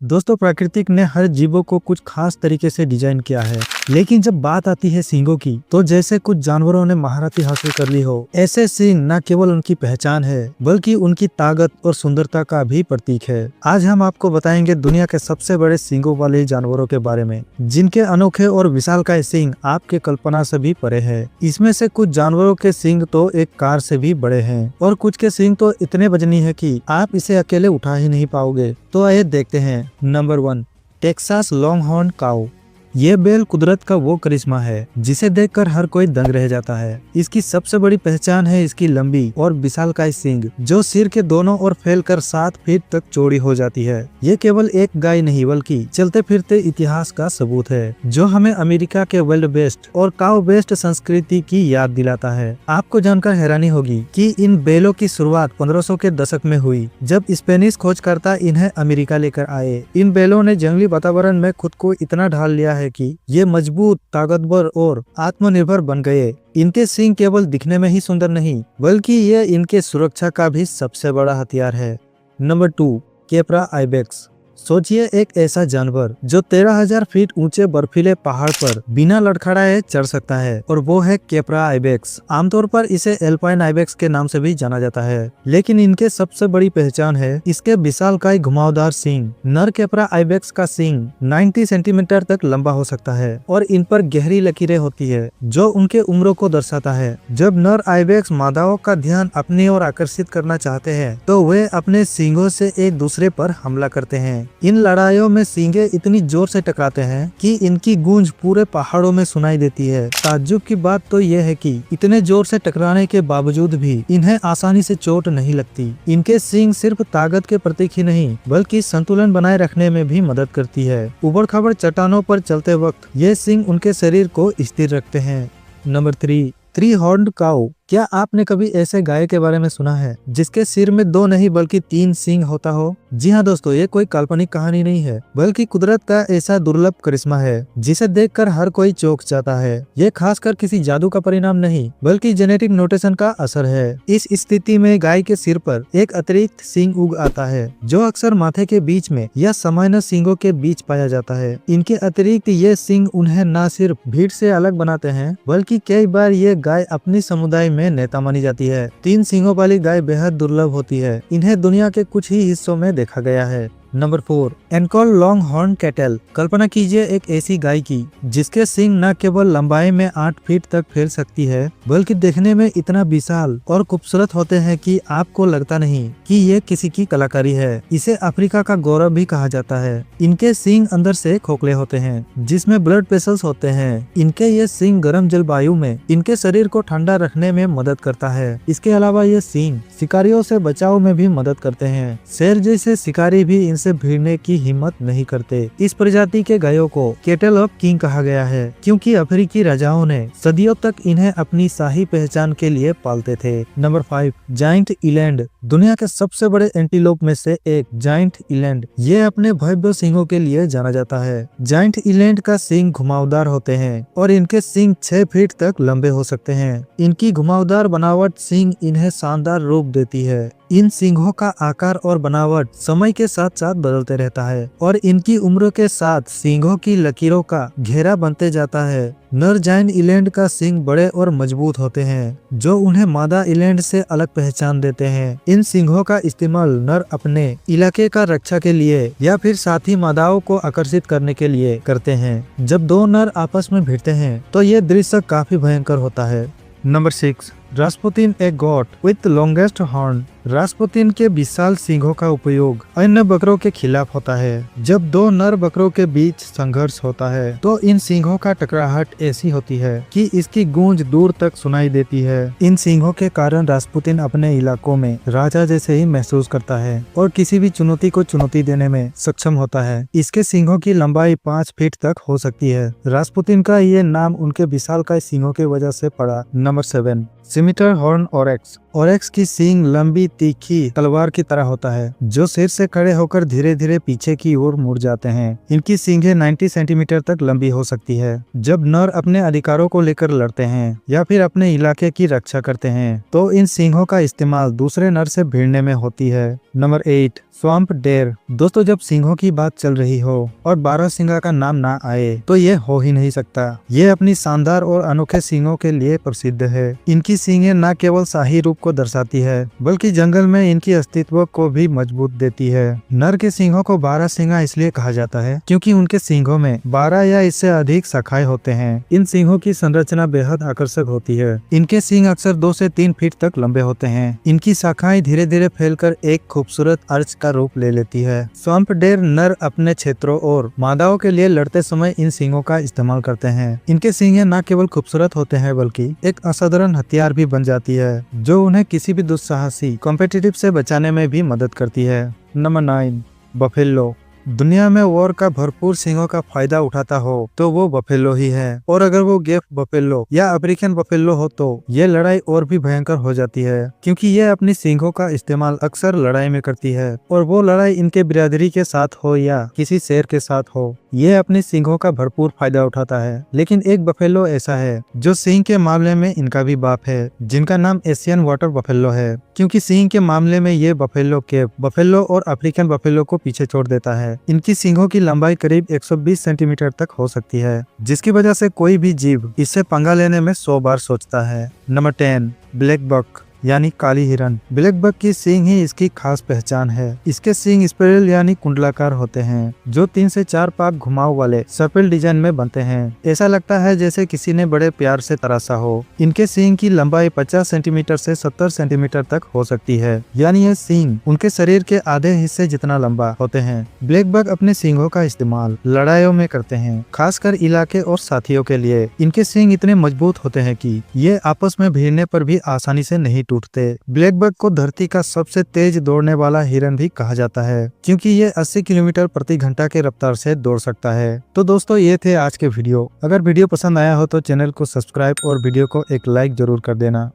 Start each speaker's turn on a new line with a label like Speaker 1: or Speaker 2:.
Speaker 1: दोस्तों, प्रकृति ने हर जीवों को कुछ खास तरीके से डिजाइन किया है, लेकिन जब बात आती है सींगों की, तो जैसे कुछ जानवरों ने महारती हासिल कर ली हो, ऐसे सींग न केवल उनकी पहचान है बल्कि उनकी ताकत और सुंदरता का भी प्रतीक है। आज हम आपको बताएंगे दुनिया के सबसे बड़े सींगों वाले जानवरों के बारे में, जिनके अनोखे और विशालकाय सींग आपके कल्पना से भी परे है। इसमें से कुछ जानवरों के सींग तो एक कार से भी बड़े हैं और कुछ के सींग तो इतने वजनी है कि आप इसे अकेले उठा ही नहीं पाओगे। तो आइए देखते हैं। नंबर 1, टेक्सास लॉन्गहॉर्न काऊ। ये बैल कुदरत का वो करिश्मा है जिसे देखकर हर कोई दंग रह जाता है। इसकी सबसे बड़ी पहचान है इसकी लंबी और विशालकाय सींग, जो सिर के दोनों ओर फैलकर 7 फीट तक चौड़ी हो जाती है। ये केवल एक गाय नहीं बल्कि चलते फिरते इतिहास का सबूत है, जो हमें अमेरिका के वर्ल्ड बेस्ट और काऊ बेस्ट संस्कृति की याद दिलाता है। आपको जानकर हैरानी होगी कि इन बैलों की शुरुआत 1500 के दशक में हुई, जब स्पेनिश खोजकर्ता इन्हें अमेरिका लेकर आए। इन बैलों ने जंगली वातावरण में खुद को इतना ढाल लिया है कि ये मजबूत, ताकतवर और आत्मनिर्भर बन गए। इनके सींग केवल दिखने में ही सुंदर नहीं, बल्कि ये इनके सुरक्षा का भी सबसे बड़ा हथियार है। Number 2, capra ibex. सोचिए एक ऐसा जानवर जो 13,000 फीट ऊंचे बर्फीले पहाड़ पर बिना लड़खड़ाए चढ़ सकता है, और वो है केप्रा आइबेक्स। आमतौर पर इसे एल्पाइन आइबेक्स के नाम से भी जाना जाता है, लेकिन इनके सबसे बड़ी पहचान है इसके विशालकाय घुमावदार सींग। नर केप्रा आइबेक्स का सींग 90 सेंटीमीटर तक लंबा हो सकता है और इन पर गहरी लकीरें होती है, जो उनके उम्र को दर्शाता है। जब नर आइबेक्स मादाओं का ध्यान अपनी ओर आकर्षित करना चाहते हैं, तो वे अपने सींगों से एक दूसरे पर हमला करते हैं। इन लड़ाइयों में सींगे इतनी जोर से टकराते हैं कि इनकी गूंज पूरे पहाड़ों में सुनाई देती है। ताज्जुब की बात तो यह है कि इतने जोर से टकराने के बावजूद भी इन्हें आसानी से चोट नहीं लगती। इनके सींग सिर्फ ताकत के प्रतीक ही नहीं, बल्कि संतुलन बनाए रखने में भी मदद करती है। उबड़-खाबड़ चट्टानों पर चलते वक्त ये सींग उनके शरीर को स्थिर रखते हैं। नंबर 3, 3 हॉर्न्ड काऊ। क्या आपने कभी ऐसे गाय के बारे में सुना है जिसके सिर में 2 नहीं बल्कि 3 सींग होता हो? जी हाँ दोस्तों, ये कोई काल्पनिक कहानी नहीं है, बल्कि कुदरत का ऐसा दुर्लभ करिश्मा है जिसे देखकर हर कोई चौंक जाता है। ये खासकर किसी जादू का परिणाम नहीं, बल्कि जेनेटिक म्यूटेशन का असर है। इस स्थिति में गाय के सिर पर एक अतिरिक्त सींग उग आता है, जो अक्सर माथे के बीच में या सामान्य सींगों के बीच पाया जाता है। इनके अतिरिक्त ये सींग उन्हें न सिर्फ भीड़ से अलग बनाते हैं, बल्कि कई बार ये गाय अपनी समुदाय में नेता मानी जाती है। 3 सींगों वाली गाय बेहद दुर्लभ होती है। इन्हें दुनिया के कुछ ही हिस्सों में देखा गया है। Number 4, Ankole longhorn cattle. कल्पना कीजिए एक ऐसी गाय की जिसके सींग न केवल लंबाई में 8 फीट तक फैल सकती है, बल्कि देखने में इतना विशाल और खूबसूरत होते हैं कि आपको लगता नहीं कि ये किसी की कलाकारी है। इसे अफ्रीका का गौरव भी कहा जाता है। इनके सींग अंदर से खोखले होते हैं, जिसमें ब्लड वेसल्स होते हैं। इनके ये सींग गर्म जलवायु में इनके शरीर को ठंडा रखने में मदद करता है। इसके अलावा ये सींग शिकारियों से बचाव में भी मदद करते हैं। शेर जैसे शिकारी भी से भिड़ने की हिम्मत नहीं करते। इस प्रजाति के गायों को कैटल ऑफ किंग कहा गया है, क्योंकि अफ्रीकी राजाओं ने सदियों तक इन्हें अपनी शाही पहचान के लिए पालते थे। Number 5, giant eland. दुनिया के सबसे बड़े एंटीलोप में से एक जायंट इलैंड, ये अपने भव्य सींगों के लिए जाना जाता है। जायंट इलैंड का सींग घुमावदार होते हैं और इनके सींग 6 फीट तक लंबे हो सकते हैं। इनकी घुमावदार बनावट सींग इन्हें शानदार रूप देती है। इन सींगों का आकार और बनावट समय के साथ साथ बदलते रहता है, और इनकी उम्र के साथ सींगों की लकीरों का घेरा बनते जाता है। नर जायंट इलैंड का सींग बड़े और मजबूत होते हैं, जो उन्हें मादा इलैंड से अलग पहचान देते हैं। इन सींगों का इस्तेमाल नर अपने इलाके का रक्षा के लिए या फिर साथी मादाओं को आकर्षित करने के लिए करते हैं। जब 2 नर आपस में भिड़ते हैं तो ये दृश्य काफी भयंकर होता है। Number 6, Rasputin a goat with longest horn. Rasputin के विशाल सींगों का उपयोग अन्य बकरों के खिलाफ होता है। जब 2 नर बकरों के बीच संघर्ष होता है, तो इन सींगों का टकराहट ऐसी होती है कि इसकी गूंज दूर तक सुनाई देती है। इन सींगों के कारण रास्पुतिन अपने इलाकों में राजा जैसे ही महसूस करता है और किसी भी चुनौती को चुनौती देने में सक्षम होता है। इसके सींगों की लंबाई 5 फीट तक हो सकती है। रास्पुतिन का ये नाम उनके विशालकाय सींगों की वजह से पड़ा। Number 7, सिमिटर horn ओरेक्स। ओरेक्स की सींग लंबी तीखी तलवार की तरह होता है, जो सिर से खड़े होकर धीरे धीरे पीछे की ओर मुड़ जाते हैं। इनकी सींगें 90 सेंटीमीटर तक लंबी हो सकती है। जब नर अपने अधिकारों को लेकर लड़ते हैं या फिर अपने इलाके की रक्षा करते हैं, तो इन सींगों का इस्तेमाल दूसरे नर से भिड़ने में होती है। Number 8, swamp der. दोस्तों, जब सिंहों की बात चल रही हो और बारहसिंगा का नाम ना आए तो ये हो ही नहीं सकता। ये अपनी शानदार और अनोखे सींगों के लिए प्रसिद्ध है। इनकी सींगें न केवल शाही रूप को दर्शाती है बल्कि जंगल में इनकी अस्तित्व को भी मजबूत देती है। नर के सींगों को बारहसिंगा इसलिए कहा जाता है क्योंकि उनके सींगों में 12 या इससे अधिक शाखाएं होते हैं। इन सींगों की संरचना बेहद आकर्षक होती है। इनके सींग अक्सर 2 से 3 फीट तक लंबे होते हैं। इनकी शाखाएं धीरे धीरे फैलकर एक खूबसूरत अर्च का रूप ले लेती है। स्वाम्प डेर नर अपने क्षेत्रों और मादाओं के लिए लड़ते समय इन सींगों का इस्तेमाल करते हैं। इनके सींगें न केवल खूबसूरत होते हैं बल्कि एक असाधारण हथियार भी बन जाती है जो उन्हें किसी भी दुस्साहसी कॉम्पिटिटिव से बचाने में भी मदद करती है। Number 9, buffalo. दुनिया में वॉर का भरपूर सींगों का फायदा उठाता हो तो वो बफेलो ही है, और अगर वो गेफ बफेलो या अफ्रीकन बफेलो हो तो ये लड़ाई और भी भयंकर हो जाती है क्योंकि ये अपनी सींगों का इस्तेमाल अक्सर लड़ाई में करती है, और वो लड़ाई इनके बिरादरी के साथ हो या किसी शेर के साथ हो, ये अपनी सींगों का भरपूर फायदा उठाता है। लेकिन एक बफेलो ऐसा है जो सींग के मामले में इनका भी बाप है, जिनका नाम एशियन वाटर बफेलो है, क्योंकि सींग के मामले में ये बफेलो केप बफेलो और अफ्रीकन बफेलो को पीछे छोड़ देता है। इनकी सींगों की लंबाई करीब 120 सेंटीमीटर तक हो सकती है, जिसकी वजह से कोई भी जीव इससे पंगा लेने में 100 बार सोचता है। नंबर 10, ब्लैक बक यानी काली हिरन। ब्लैक बक की सींग ही इसकी खास पहचान है। इसके सींग स्पाइरल यानी कुंडलाकार होते हैं जो 3 से 4 पाक घुमाव वाले सर्पिल डिजाइन में बनते हैं। ऐसा लगता है जैसे किसी ने बड़े प्यार से तराशा हो। इनके सींग की लंबाई 50 सेंटीमीटर से 70 सेंटीमीटर तक हो सकती है, यानी ये सींग उनके शरीर के आधे हिस्से जितना लंबा होते हैं। ब्लैक बक अपने सींगों का इस्तेमाल लड़ाइयों में करते हैं, खासकर इलाके और साथियों के लिए। इनके सींग इतने मजबूत होते हैं कि ये आपस में भिड़ने पर भी आसानी से नहीं टूटते। ब्लैक बक को धरती का सबसे तेज दौड़ने वाला हिरन भी कहा जाता है क्योंकि ये 80 किलोमीटर प्रति घंटा के रफ्तार से दौड़ सकता है। तो दोस्तों, ये थे आज के वीडियो। अगर वीडियो पसंद आया हो तो चैनल को सब्सक्राइब और वीडियो को एक लाइक जरूर कर देना।